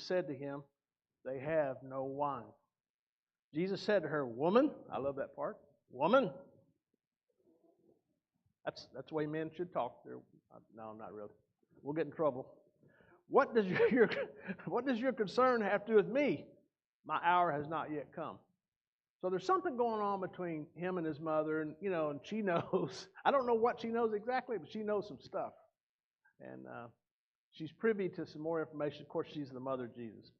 said to him, "They have no wine." Jesus said to her, "Woman," I love that part, "woman." That's the way men should talk. No, not really. We'll get in trouble. What does your concern have to do with me? My hour has not yet come. So there's something going on between him and his mother, and and she knows. I don't know what she knows exactly, but she knows some stuff, and she's privy to some more information. Of course, she's the mother of Jesus.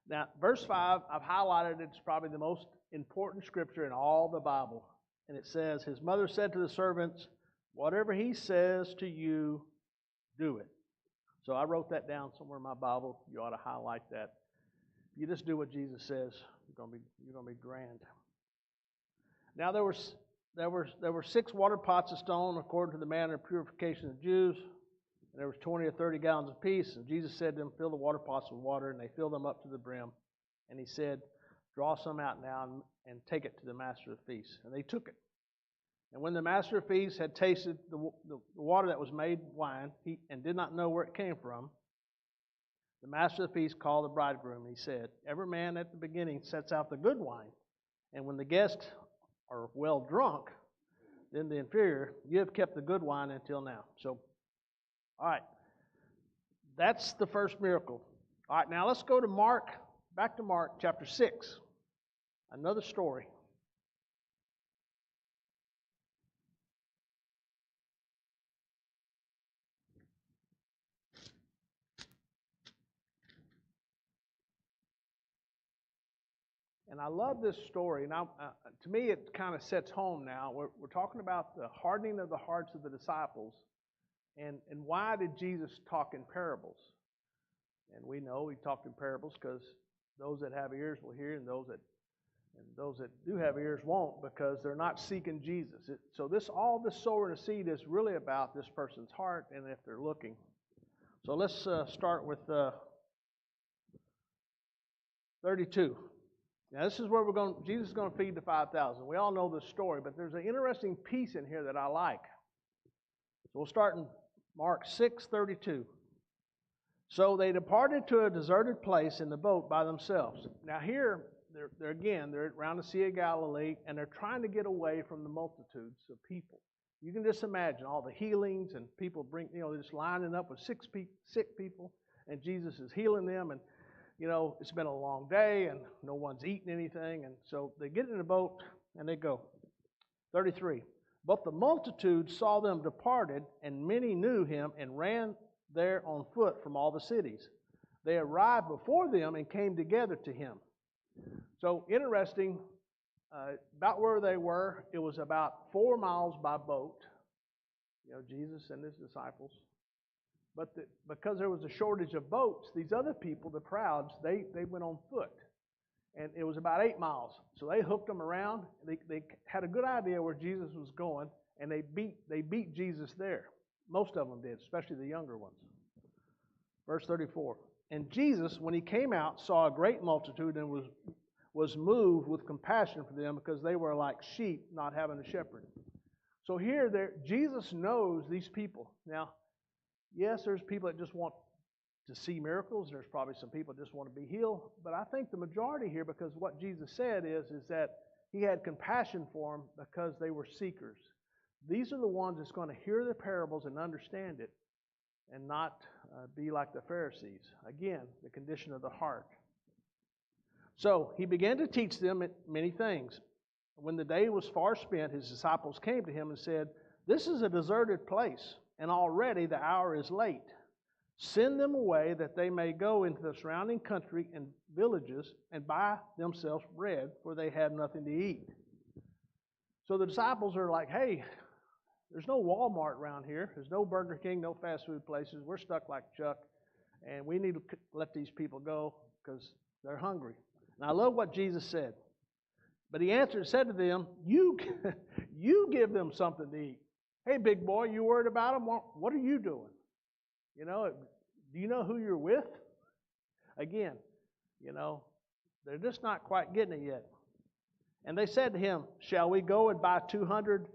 Now, verse 5, I've highlighted it. It's probably the most important scripture in all the Bible, and it says, "His mother said to the servants, 'Whatever he says to you, do it.'" So I wrote that down somewhere in my Bible. You ought to highlight that. If you just do what Jesus says, you're going to be grand. Now there were 6 water pots of stone according to the manner of purification of the Jews, and there was 20 or 30 gallons apiece. And Jesus said to them, "Fill the water pots with water," and they filled them up to the brim. And he said, "Draw some out now and take it to the master of the feast." And they took it. And when the master of the feast had tasted the water that was made wine, and did not know where it came from, the master of the feast called the bridegroom, and he said, "Every man at the beginning sets out the good wine, and when the guests are well drunk, then the inferior. You have kept the good wine until now." So, all right, that's the first miracle. All right, now let's go to back to Mark chapter 6, another story. And I love this story. Now, to me, it kind of sets home now. We're talking about the hardening of the hearts of the disciples. And why did Jesus talk in parables? And we know he talked in parables because those that have ears will hear, and those that do have ears won't, because they're not seeking Jesus. So all this sowing a seed is really about this person's heart and if they're looking. So let's start with 32. Now, this is where Jesus is going to feed the 5,000. We all know this story, but there's an interesting piece in here that I like. So we'll start in Mark 6:32. "So they departed to a deserted place in the boat by themselves." Now here, they're around the Sea of Galilee, and they're trying to get away from the multitudes of people. You can just imagine all the healings and people they're just lining up with sick people, and Jesus is healing them, and it's been a long day and no one's eaten anything. And so they get in the boat and they go. 33. "But the multitude saw them departed, and many knew him and ran there on foot from all the cities. They arrived before them and came together to him." So interesting, about where they were, it was about 4 miles by boat. Jesus and his disciples. But because there was a shortage of boats, these other people, the crowds, they went on foot. And it was about 8 miles. So they hooked them around. They had a good idea where Jesus was going, and they beat Jesus there. Most of them did, especially the younger ones. Verse 34. "And Jesus, when he came out, saw a great multitude and was moved with compassion for them, because they were like sheep not having a shepherd." So here, Jesus knows these people. Now, yes, there's people that just want to see miracles. There's probably some people that just want to be healed. But I think the majority here, because what Jesus said is that he had compassion for them because they were seekers. These are the ones that's going to hear the parables and understand it, and not be like the Pharisees. Again, the condition of the heart. "So he began to teach them many things. When the day was far spent, his disciples came to him and said, 'This is a deserted place, and already the hour is late. Send them away that they may go into the surrounding country and villages and buy themselves bread, for they have nothing to eat.' So the disciples are like, 'Hey, there's no Walmart around here. There's no Burger King, no fast food places. We're stuck like Chuck, and we need to let these people go because they're hungry.' And I love what Jesus said. But he answered and said to them, 'You give them something to eat.' Hey, big boy, you worried about them? What are you doing? Do you know who you're with?" Again, they're just not quite getting it yet. "And they said to him, 'Shall we go and buy 200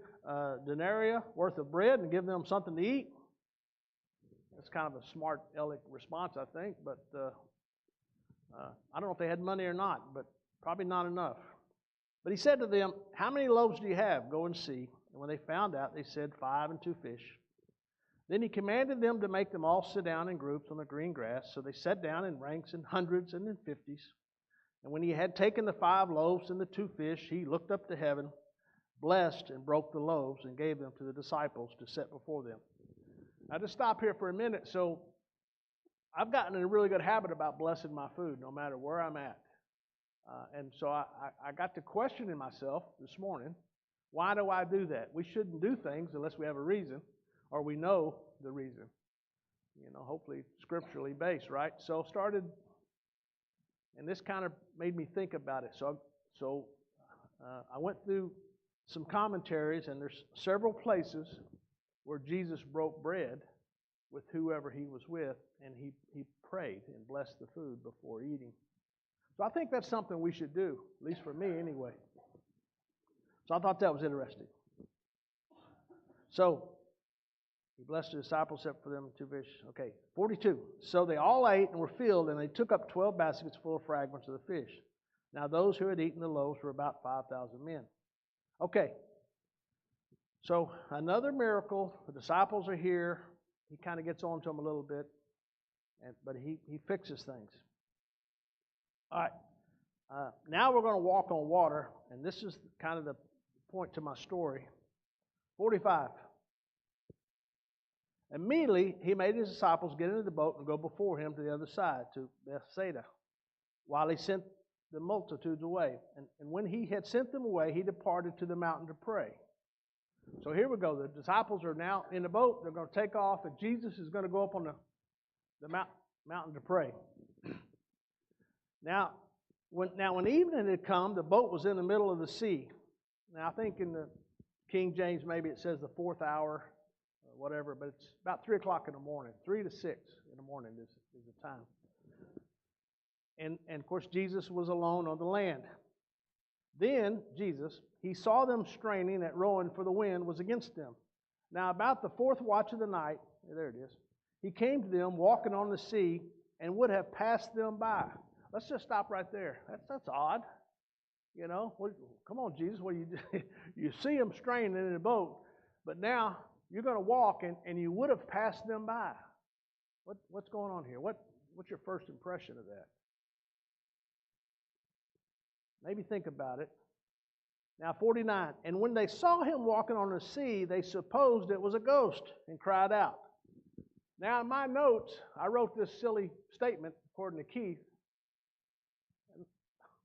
denarii worth of bread and give them something to eat?'" That's kind of a smart aleck response, I think. But I don't know if they had money or not, but probably not enough. But he said to them, "How many loaves do you have? Go and see." And when they found out, they said, 5 and 2 fish. Then he commanded them to make them all sit down in groups on the green grass. So they sat down in ranks in hundreds and in 50s. And when he had taken the 5 loaves and the 2 fish, he looked up to heaven, blessed and broke the loaves, and gave them to the disciples to set before them. Now, just stop here for a minute. So I've gotten in a really good habit about blessing my food, no matter where I'm at. And so I got to questioning myself this morning, why do I do that? We shouldn't do things unless we have a reason, or we know the reason. Hopefully scripturally based, right? So started, and this kind of made me think about it. So I went through some commentaries, and there's several places where Jesus broke bread with whoever he was with, and he prayed and blessed the food before eating. So I think that's something we should do, at least for me anyway. So I thought that was interesting. So he blessed the disciples, except for them 2 fish. Okay, 42. So they all ate and were filled, and they took up 12 baskets full of fragments of the fish. Now those who had eaten the loaves were about 5,000 men. Okay, so another miracle. The disciples are here. He kind of gets on to them a little bit, but he fixes things. All right, now we're going to walk on water, and this is kind of the point to my story. 45. Immediately, he made his disciples get into the boat and go before him to the other side, to Bethsaida, while he sent the multitudes away. And when he had sent them away, he departed to the mountain to pray. So here we go. The disciples are now in the boat. They're going to take off, and Jesus is going to go up on the mountain to pray. Now, when evening had come, the boat was in the middle of the sea. Now, I think in the King James, maybe it says the 4th hour, or whatever, but it's about 3 o'clock in the morning. 3 to 6 in the morning is the time. And of course, Jesus was alone on the land. Then, Jesus, he saw them straining at rowing, for the wind was against them. Now, about the 4th watch of the night, there it is, he came to them walking on the sea and would have passed them by. Let's just stop right there. That's odd. Come on, Jesus. What you see them straining in a boat, but now you're going to walk and you would have passed them by. What's going on here? What's your first impression of that? Maybe think about it. Now, 49. And when they saw him walking on the sea, they supposed it was a ghost and cried out. Now, in my notes, I wrote this silly statement, according to Keith.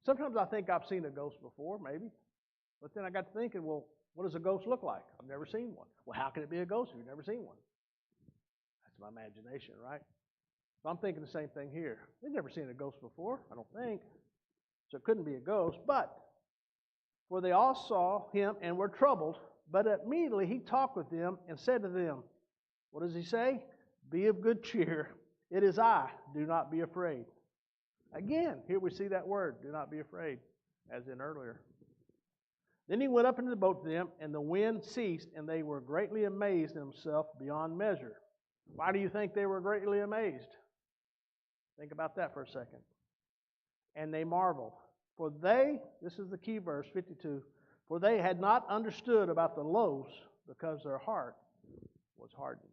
Sometimes I think I've seen a ghost before, maybe. But then I got to thinking, well, what does a ghost look like? I've never seen one. Well, how can it be a ghost if you've never seen one? That's my imagination, right? So I'm thinking the same thing here. They've never seen a ghost before, I don't think. So it couldn't be a ghost. But, for they all saw him and were troubled. But immediately he talked with them and said to them, what does he say? Be of good cheer. It is I. Do not be afraid. Again, here we see that word, do not be afraid, as in earlier. Then he went up into the boat to them, and the wind ceased, and they were greatly amazed in themselves beyond measure. Why do you think they were greatly amazed? Think about that for a second. And they marveled. For they, this is the key verse, 52, for they had not understood about the loaves, because their heart was hardened.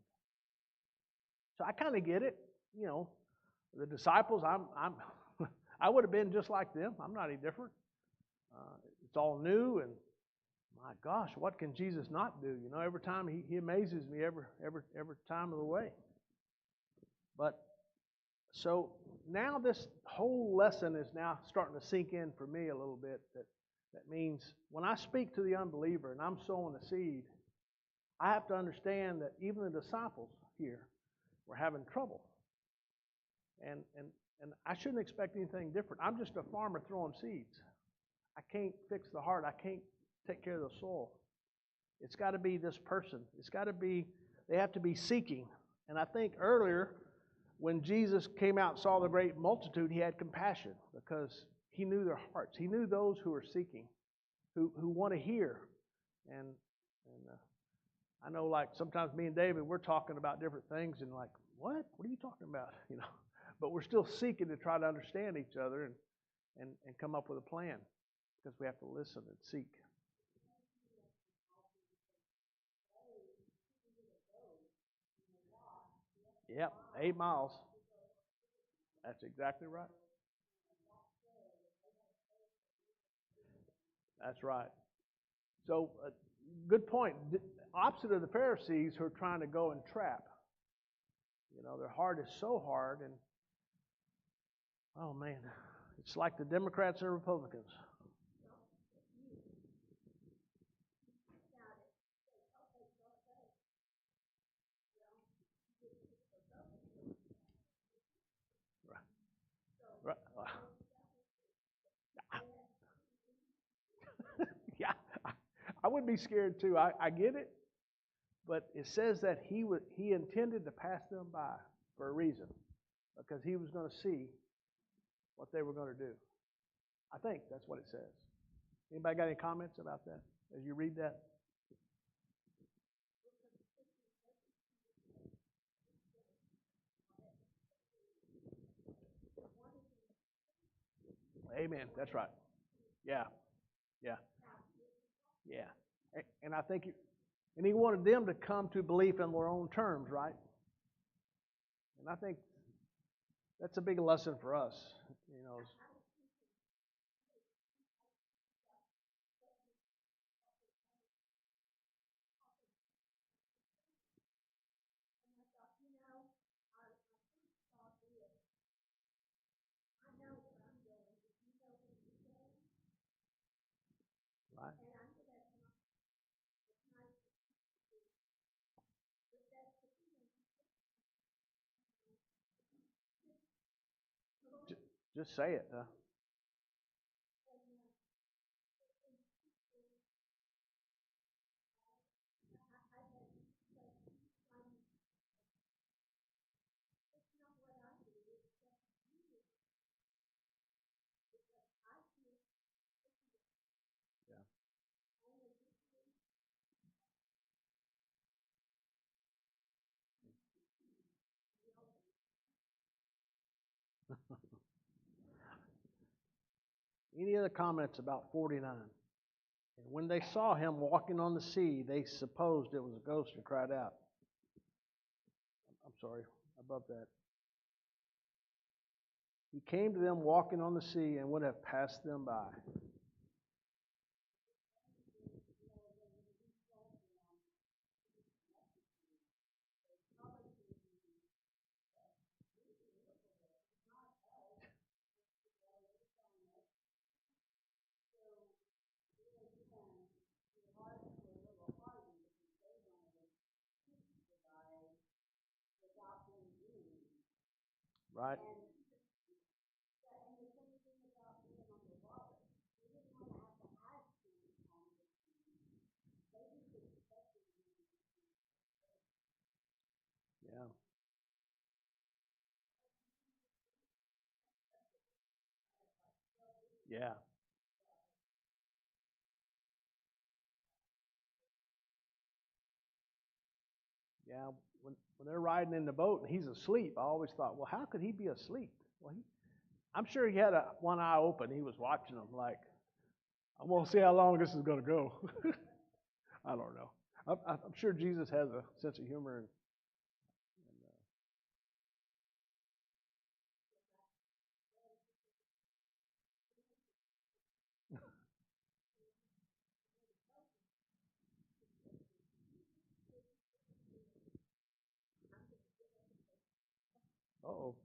So I kind of get it. The disciples, I would have been just like them. I'm not any different. It's all new, and my gosh, what can Jesus not do? Every time he amazes me every time of the way. But so now this whole lesson is now starting to sink in for me a little bit. That means when I speak to the unbeliever and I'm sowing a seed, I have to understand that even the disciples here were having trouble. And I shouldn't expect anything different. I'm just a farmer throwing seeds. I can't fix the heart. I can't take care of the soil. It's got to be this person. They have to be seeking. And I think earlier, when Jesus came out and saw the great multitude, he had compassion because he knew their hearts. He knew those who are seeking, who want to hear. And I know, like, sometimes me and David, we're talking about different things and like, what? What are you talking about? but we're still seeking to try to understand each other and come up with a plan because we have to listen and seek. Yep, 8 miles. That's exactly right. That's right. So, good point. Opposite of the Pharisees who are trying to go and trap. You know, their heart is so hard, and oh man, it's like the Democrats and Republicans. Right. Yeah, I would be scared too. I get it, but it says that he intended to pass them by for a reason, because he was going to see what they were going to do. I think that's what it says. Anybody got any comments about that as you read that? Amen. That's right. Yeah. Yeah. Yeah. And I think, and he wanted them to come to belief in their own terms, right? And I think that's a big lesson for us. You know, right? Just say it, huh? Any other comments about 49? And when they saw him walking on the sea, they supposed it was a ghost and cried out. I'm sorry, above that. He came to them walking on the sea and would have passed them by. Right? Yeah. Yeah. Yeah. When they're riding in the boat and he's asleep, I always thought, well, how could he be asleep? Well, I'm sure he had one eye open. He was watching them like, I'm going to see how long this is going to go. I don't know. I'm sure Jesus has a sense of humor. And uh-oh.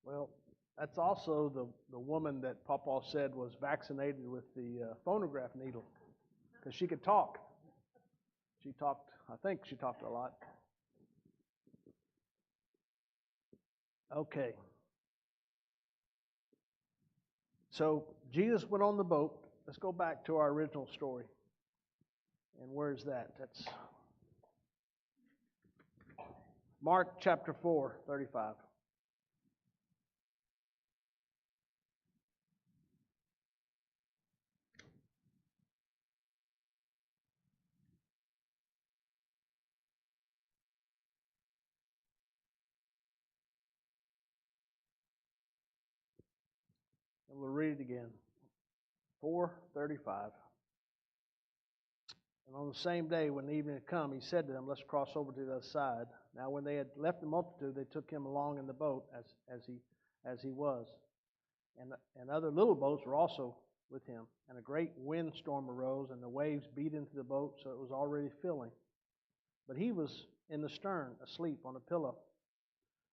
Well, that's also the woman that Papa said was vaccinated with the phonograph needle because she could talk. She talked, I think she talked a lot. Okay. So Jesus went on the boat. Let's go back to our original story. And where's that? That's Mark chapter 4, 35. And we'll read it again. 4:35. And on the same day, when the evening had come, he said to them, "Let's cross over to the other side." Now, when they had left the multitude, they took him along in the boat as he was, and other little boats were also with him. And a great windstorm arose, and the waves beat into the boat, so it was already filling. But he was in the stern, asleep on a pillow.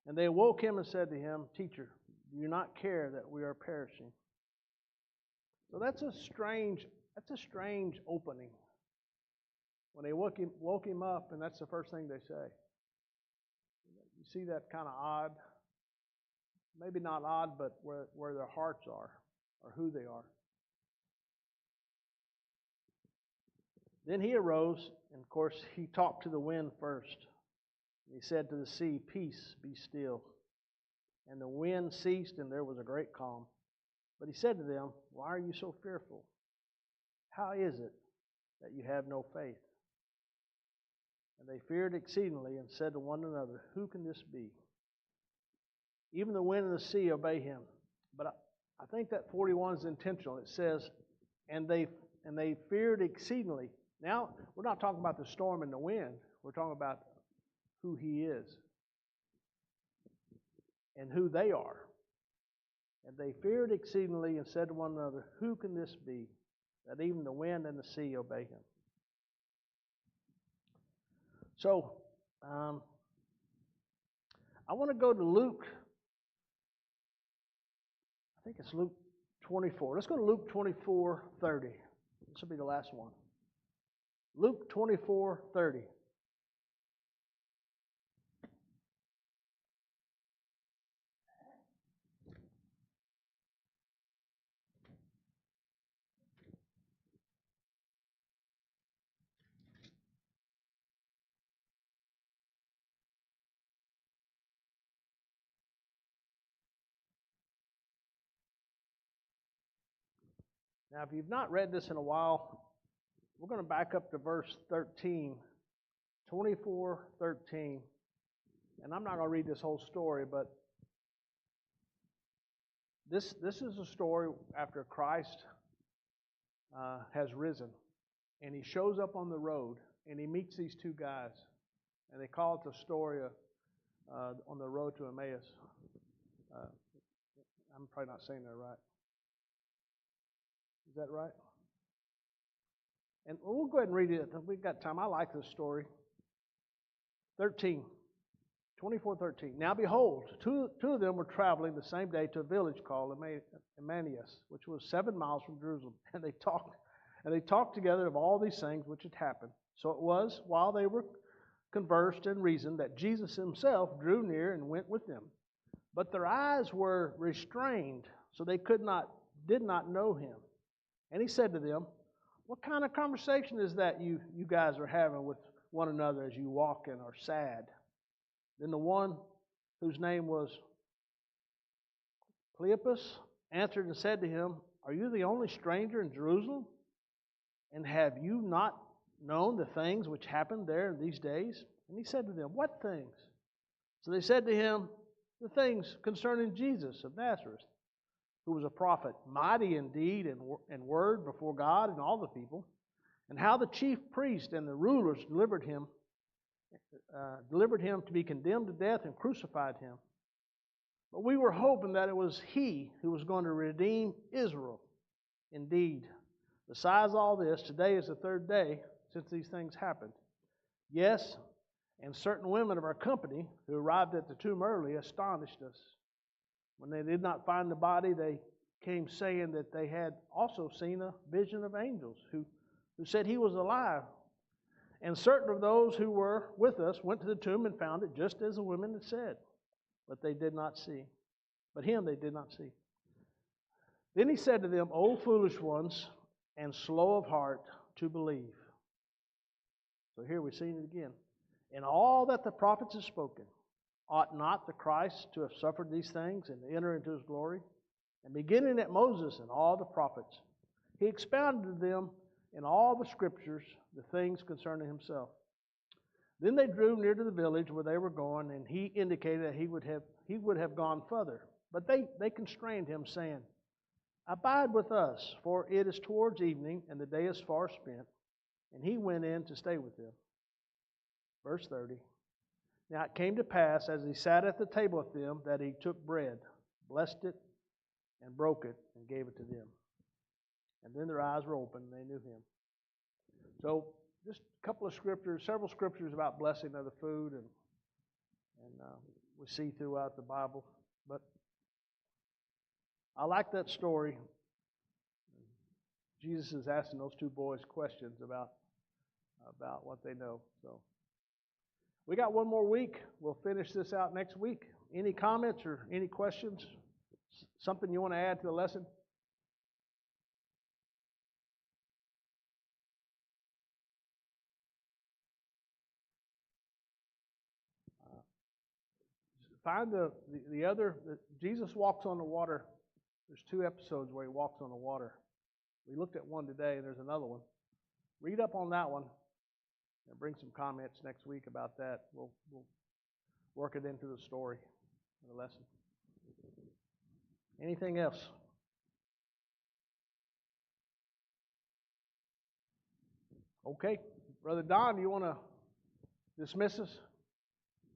And they awoke him and said to him, "Teacher, do you not care that we are perishing?" So that's a strange opening. When they woke him up, and that's the first thing they say. You see that kind of odd? Maybe not odd, but where their hearts are, or who they are. Then he arose, and of course he talked to the wind first. He said to the sea, "Peace, be still." And the wind ceased, and there was a great calm. But he said to them, "Why are you so fearful? How is it that you have no faith?" And they feared exceedingly and said to one another, "Who can this be? Even the wind and the sea obey him." But I think that 41 is intentional. It says, and they feared exceedingly. Now, we're not talking about the storm and the wind. We're talking about who he is and who they are. And they feared exceedingly and said to one another, "Who can this be, that even the wind and the sea obey him?" So, I want to go to Luke. I think it's Luke 24. Let's go to Luke 24:30. This will be the last one. Luke 24:30. Now, if you've not read this in a while, we're going to back up to verse 13, 24:13. And I'm not going to read this whole story, but this is a story after Christ has risen. And he shows up on the road, and he meets these two guys. And they call it the story of on the road to Emmaus. I'm probably not saying that right. Is that right? And we'll go ahead and read it. We've got time. I like this story. 24:13. Now behold, two of them were traveling the same day to a village called Emmaus, which was 7 miles from Jerusalem. And they talked together of all these things which had happened. So it was, while they were conversed and reasoned, that Jesus himself drew near and went with them. But their eyes were restrained, so they did not know him. And he said to them, "What kind of conversation is that you guys are having with one another as you walk and are sad?" Then the one whose name was Cleopas answered and said to him, "Are you the only stranger in Jerusalem? And have you not known the things which happened there in these days?" And he said to them, "What things?" So they said to him, "The things concerning Jesus of Nazareth, who was a prophet, mighty in deed and word before God and all the people, and how the chief priest and the rulers delivered him to be condemned to death and crucified him. But we were hoping that it was he who was going to redeem Israel. Indeed, besides all this, today is the 3rd day since these things happened. Yes, and certain women of our company who arrived at the tomb early astonished us. When they did not find the body, they came saying that they had also seen a vision of angels who said he was alive. And certain of those who were with us went to the tomb and found it just as the women had said. But they did not see. But him they did not see." Then he said to them, O foolish ones, and slow of heart to believe. So here we're seeing it again. In all that the prophets have spoken, ought not the Christ to have suffered these things and enter into his glory? And beginning at Moses and all the prophets, he expounded to them in all the scriptures the things concerning himself. Then they drew near to the village where they were going, and he indicated that he would have gone further. But they constrained him, saying, Abide with us, for it is towards evening, and the day is far spent. And he went in to stay with them. Verse 30. Now it came to pass, as he sat at the table with them, that he took bread, blessed it, and broke it, and gave it to them. And then their eyes were opened, and they knew him. So, just a couple of scriptures, several scriptures about blessing of the food, and we see throughout the Bible. But I like that story. Jesus is asking those two boys questions about what they know. So, we got one more week. We'll finish this out next week. Any comments or any questions? Something you want to add to the lesson? Find the other. Jesus walks on the water. There's 2 episodes where he walks on the water. We looked at one today, and there's another one. Read up on that one and bring some comments next week about that. We'll work it into the story, the lesson. Anything else? Okay. Brother Don, you want to dismiss us?